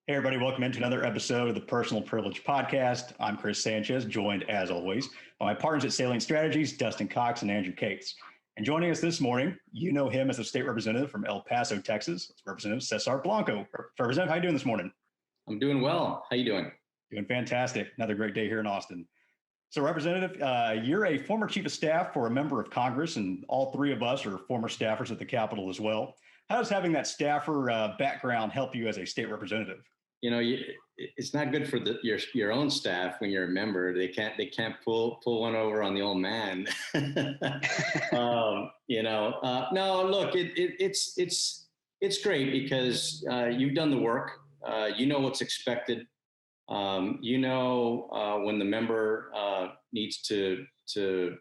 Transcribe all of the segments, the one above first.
Hey, everybody, welcome into another episode of the Personal Privilege Podcast. I'm Chris Sanchez, joined as always by my partners at Salient Strategies, Dustin Cox and Andrew Cates. And joining us this morning, you know him as a state representative from El Paso, Texas. It's Representative César Blanco. Representative, how are you doing this morning? I'm doing well. How you doing? Doing fantastic. Another great day here in Austin. So, Representative, you're a former chief of staff for a member of Congress, and all three of us are former staffers at the Capitol as well. How does having that staffer background help you as a state representative? You know, it's not good for your own staff when you're a member. They can't pull one over on the old man. No, look, it's great because you've done the work. You know what's expected. When the member needs to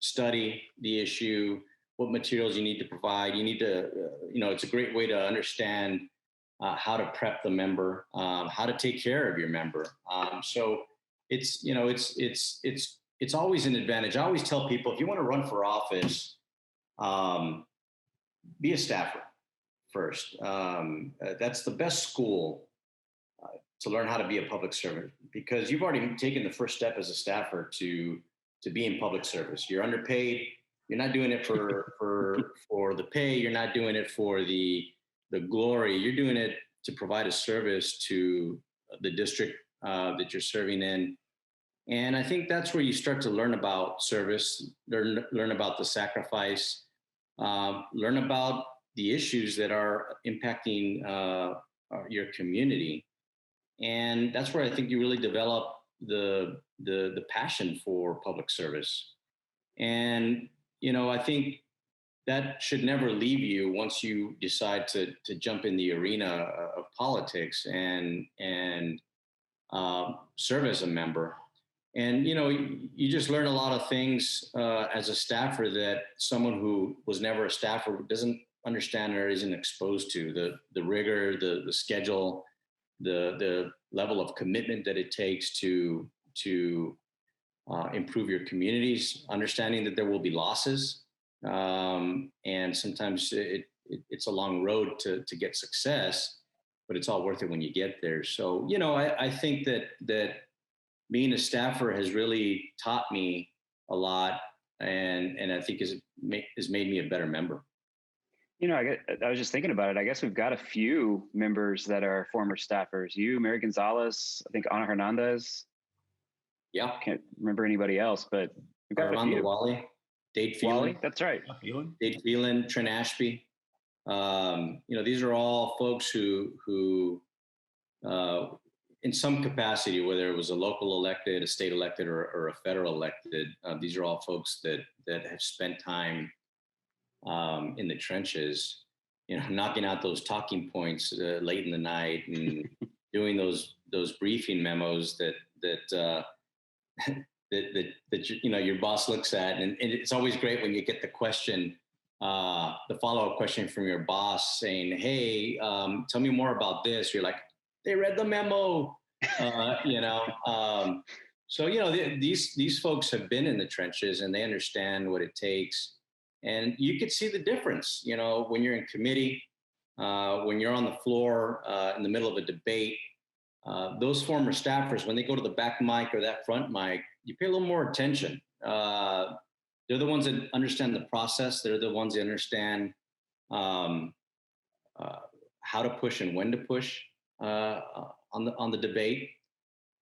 study the issue, what materials you need to provide. You need to, it's a great way to understand how to prep the member, how to take care of your member. So it's always an advantage. I always tell people, if you want to run for office, be a staffer first. That's the best school to learn how to be a public servant, because you've already taken the first step as a staffer to be in public service. You're underpaid. You're not doing it for the pay. You're not doing it for the glory. You're doing it to provide a service to the district that you're serving in. And I think that's where you start to learn about service, learn about the sacrifice, learn about the issues that are impacting your community. And that's where I think you really develop the passion for public service. And, I think that should never leave you once you decide to jump in the arena of politics and serve as a member. And, you just learn a lot of things as a staffer that someone who was never a staffer doesn't understand or isn't exposed to. The rigor, the schedule, the level of commitment that it takes to improve your communities, understanding that there will be losses. And sometimes it's a long road to get success, but it's all worth it when you get there. So, I think that being a staffer has really taught me a lot, and I think has made me a better member. I was just thinking about it. I guess we've got a few members that are former staffers. You, Mary Gonzalez, I think Ana Hernandez. Yeah. Can't remember anybody else, but we've got Armando Wally, Dade Phelan. That's right. Dade Phelan, Trent Ashby. These are all folks who in some capacity, whether it was a local elected, a state elected, or a federal elected, these are all folks that have spent time in the trenches, knocking out those talking points late in the night and doing those briefing memos that your boss looks at, and it's always great when you get the question, the follow-up question from your boss saying, "Hey, tell me more about this." You're like, "They read the memo," So these folks have been in the trenches and they understand what it takes, and you could see the difference. When you're in committee, when you're on the floor in the middle of a debate. Those former staffers, when they go to the back mic or that front mic, you pay a little more attention. They're the ones that understand the process. They're the ones that understand how to push and when to push on the debate.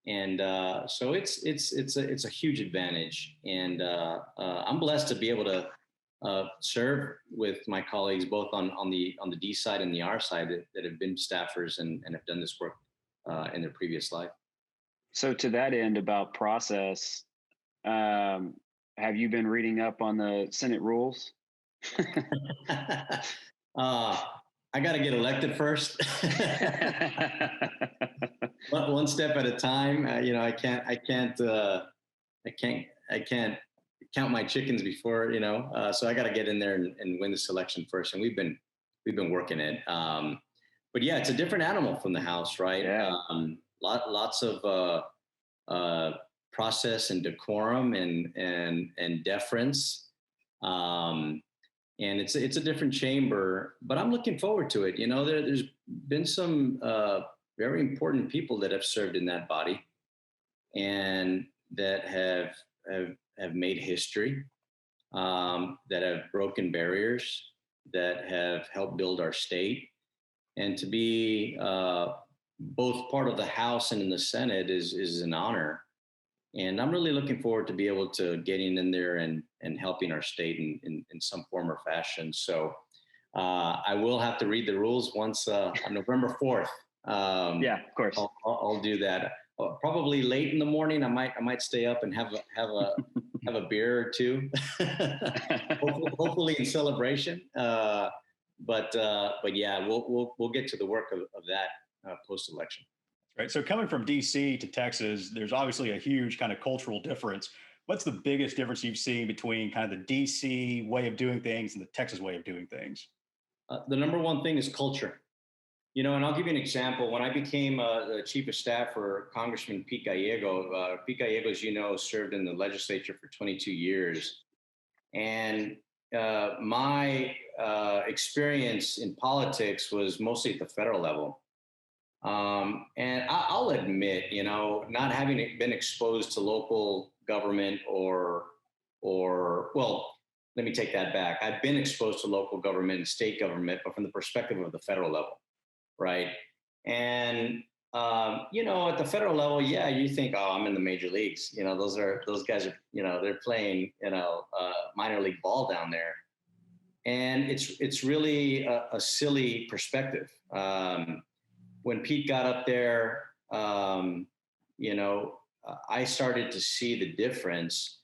And so it's a huge advantage. And I'm blessed to be able to serve with my colleagues both on the D side and the R side that have been staffers and have done this work in their previous life. So to that end about process, have you been reading up on the Senate rules? I got to get elected first. One step at a time. I can't count my chickens before, so I got to get in there and win this election first. And we've been working it. But yeah, it's a different animal from the House, right? Yeah. Lots of process and decorum and deference. And it's a different chamber, but I'm looking forward to it. There's been some very important people that have served in that body and that have made history, that have broken barriers, that have helped build our state. And to be both part of the House and in the Senate is an honor. And I'm really looking forward to be able to getting in there and helping our state in some form or fashion. So I will have to read the rules once on November 4th. Yeah, of course. I'll do that. Probably late in the morning. I might stay up and have a beer or two, hopefully in celebration. But yeah, we'll get to the work of that post election. Right. So coming from DC to Texas, there's obviously a huge kind of cultural difference. What's the biggest difference you've seen between kind of the DC way of doing things and the Texas way of doing things? The number one thing is culture. And I'll give you an example. When I became the chief of staff for Congressman Pete Gallego, as served in the legislature for 22 years. And my experience in politics was mostly at the federal level. And I'll admit, not having been exposed to local government or well, let me take that back. I've been exposed to local government and state government, but from the perspective of the federal level, right? And at the federal level, yeah, you think, oh, I'm in the major leagues. Those guys are, they're playing, minor league ball down there, and it's really a silly perspective. When Pete got up there, I started to see the difference.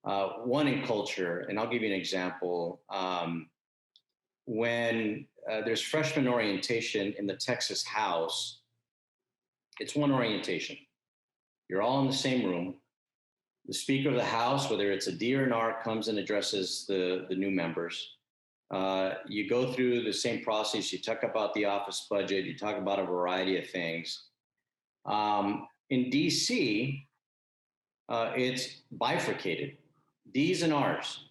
One in culture, and I'll give you an example. When there's freshman orientation in the Texas House, it's one orientation. You're all in the same room. The Speaker of the House, whether it's a D or an R, comes and addresses the new members. You go through the same process. You talk about the office budget. You talk about a variety of things. In DC, it's bifurcated, D's and R's.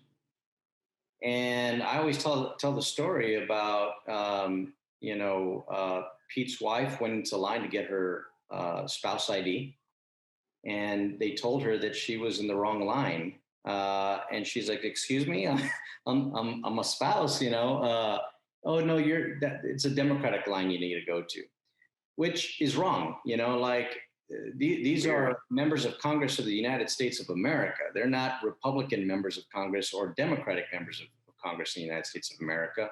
And I always tell the story about, Pete's wife went into line to get her spouse ID, and they told her that she was in the wrong line. And she's like, "Excuse me, I'm a spouse, oh no, it's a Democratic line you need to go to," which is wrong. These are members of Congress of the United States of America. They're not Republican members of Congress or Democratic members of Congress in the United States of America.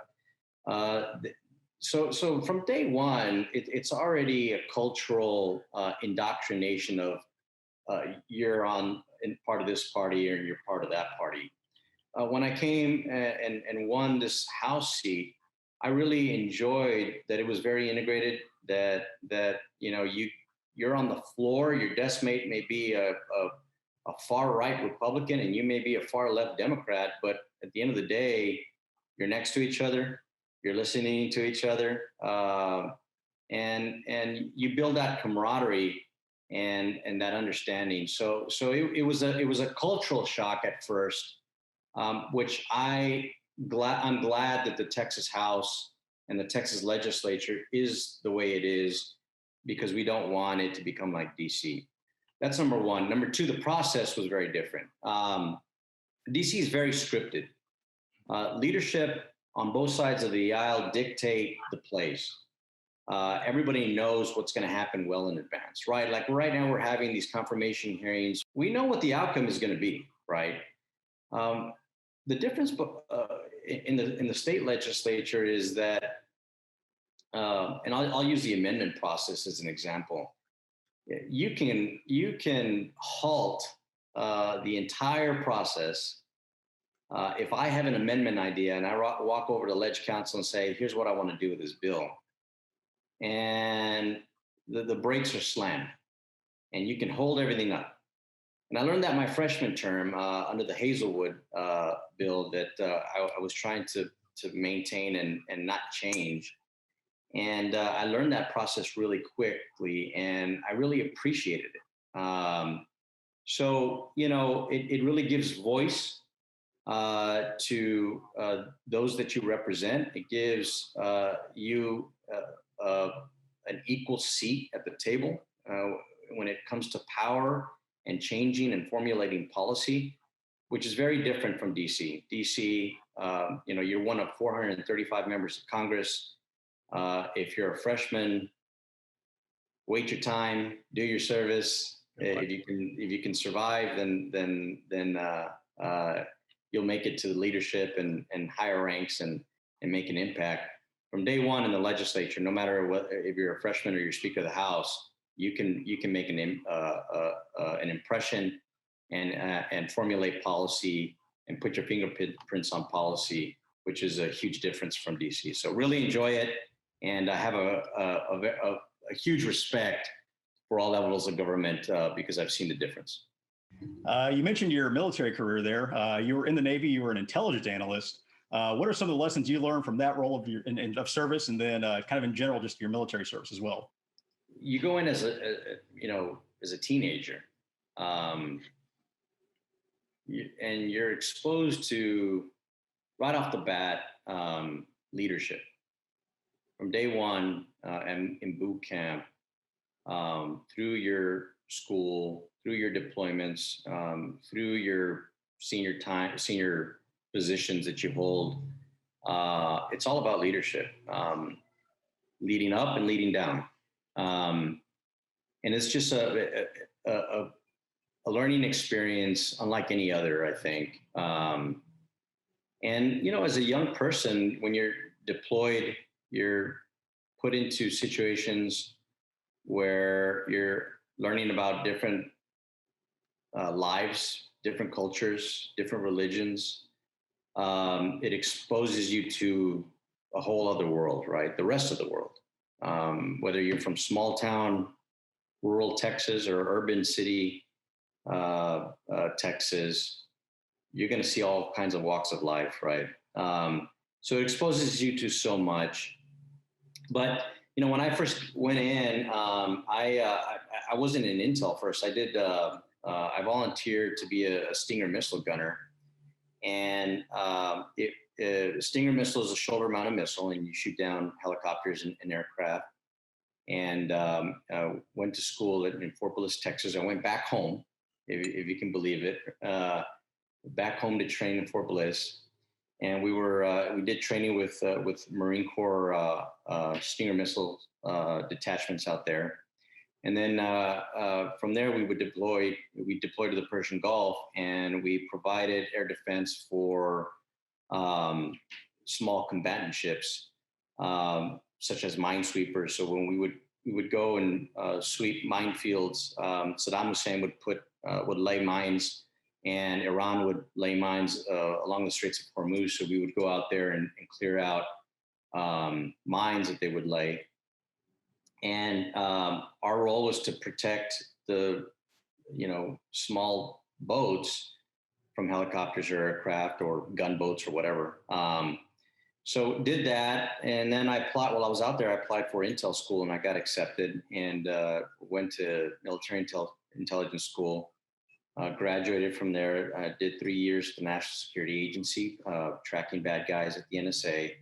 So from day one, it's already a cultural indoctrination of you're in part of this party or you're part of that party. When I came and won this House seat, I really enjoyed that it was very integrated. That you're on the floor. Your desk mate may be a far right Republican, and you may be a far left Democrat. But at the end of the day, you're next to each other. You're listening to each other, and you build that camaraderie and that understanding. So it was a cultural shock at first, which I'm glad that the Texas House and the Texas legislature is the way it is, because we don't want it to become like DC. That's number one. Number two, the process was very different. DC is very scripted. Leadership on both sides of the aisle dictate the plays. Everybody knows what's going to happen well in advance, right? Like right now, we're having these confirmation hearings. We know what the outcome is going to be, right? The difference in the state legislature is that, and I'll use the amendment process as an example. You can halt the entire process. If I have an amendment idea and I walk over to Ledge Council and say, "Here's what I want to do with this bill," and the brakes are slammed, and you can hold everything up. And I learned that my freshman term under the Hazelwood bill that I was trying to maintain and not change. And I learned that process really quickly, and I really appreciated it. So, it really gives voice to those that you represent. It gives you an equal seat at the table when it comes to power and changing and formulating policy, which is very different from DC. DC, you're one of 435 members of Congress. If you're a freshman, wait your time, do your service. If you can survive, then you'll make it to the leadership and higher ranks and make an impact. From day one in the legislature, no matter what, if you're a freshman or you're Speaker of the House, you can make an impression and formulate policy and put your fingerprints on policy, which is a huge difference from DC. So really enjoy it, and I have a huge respect for all levels of government because I've seen the difference. You mentioned your military career there. You were in the Navy. You were an intelligence analyst. What are some of the lessons you learned from that role of service, and then kind of in general, just your military service as well? You go in as a teenager, and you're exposed to right off the bat leadership from day one, and in boot camp, through your school, through your deployments, through your senior positions that you hold. It's all about leadership, leading up and leading down. And it's just a learning experience unlike any other, I think. And, as a young person, when you're deployed, you're put into situations where you're learning about different lives, different cultures, different religions. It exposes you to a whole other world, right? The rest of the world. Whether you're from small town, rural Texas, or urban city, Texas, you're going to see all kinds of walks of life, right? So it exposes you to so much. But when I first went in, I wasn't in intel first. I volunteered to be a Stinger missile gunner, and Stinger missile is a shoulder-mounted missile, and you shoot down helicopters and aircraft. And went to school in Fort Bliss, Texas. I went back home, if you can believe it, back home to train in Fort Bliss. And we did training with Marine Corps Stinger missile detachments out there. And then from there, we deployed to the Persian Gulf, and we provided air defense for small combatant ships, such as minesweepers. So when we would go and sweep minefields, Saddam Hussein would lay mines, and Iran would lay mines along the Straits of Hormuz. So we would go out there and clear out mines that they would lay. And our role was to protect the, small boats from helicopters or aircraft or gunboats or whatever. So did that, and then while I was out there, I applied for intel school, and I got accepted, and went to military intelligence school. Graduated from there. I did 3 years at the National Security Agency, tracking bad guys at the NSA.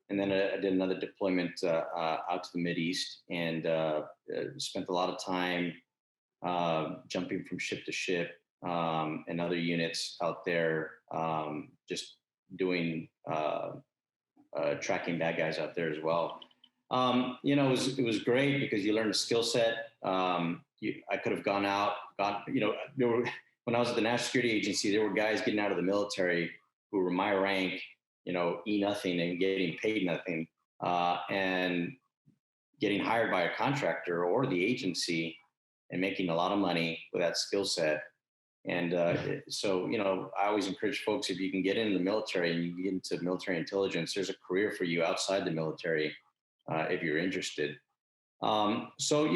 And then I did another deployment out to the Mideast, and spent a lot of time jumping from ship to ship, and other units out there, just doing tracking bad guys out there as well. It was great because you learn a skill set. I could have when I was at the National Security Agency, there were guys getting out of the military who were my rank, E nothing and getting paid nothing, and getting hired by a contractor or the agency and making a lot of money with that skill set. And so, I always encourage folks, if you can get into the military and you get into military intelligence, there's a career for you outside the military if you're interested. So,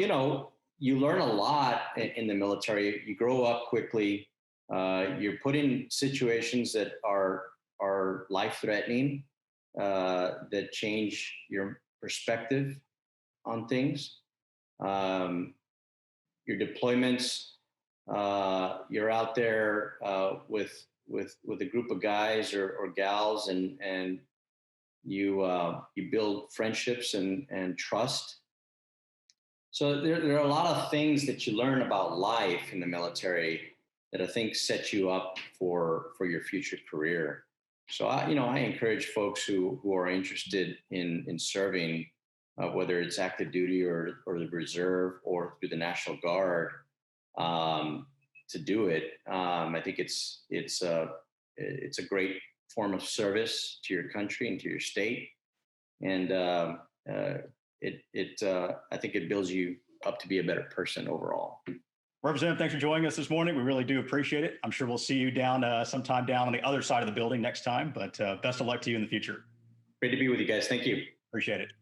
you learn a lot in the military. You grow up quickly. You're put in situations that are life-threatening, that change your perspective on things. Your deployments, you're out there with a group of guys or gals, and you build friendships and trust. So there are a lot of things that you learn about life in the military that I think set you up for your future career. So I encourage folks who are interested in serving, whether it's active duty or the reserve or through the National Guard, to do it. I think it's a great form of service to your country and to your state, and I think it builds you up to be a better person overall. Representative, thanks for joining us this morning. We really do appreciate it. I'm sure we'll see you down sometime down on the other side of the building next time, but best of luck to you in the future. Great to be with you guys. Thank you. Appreciate it.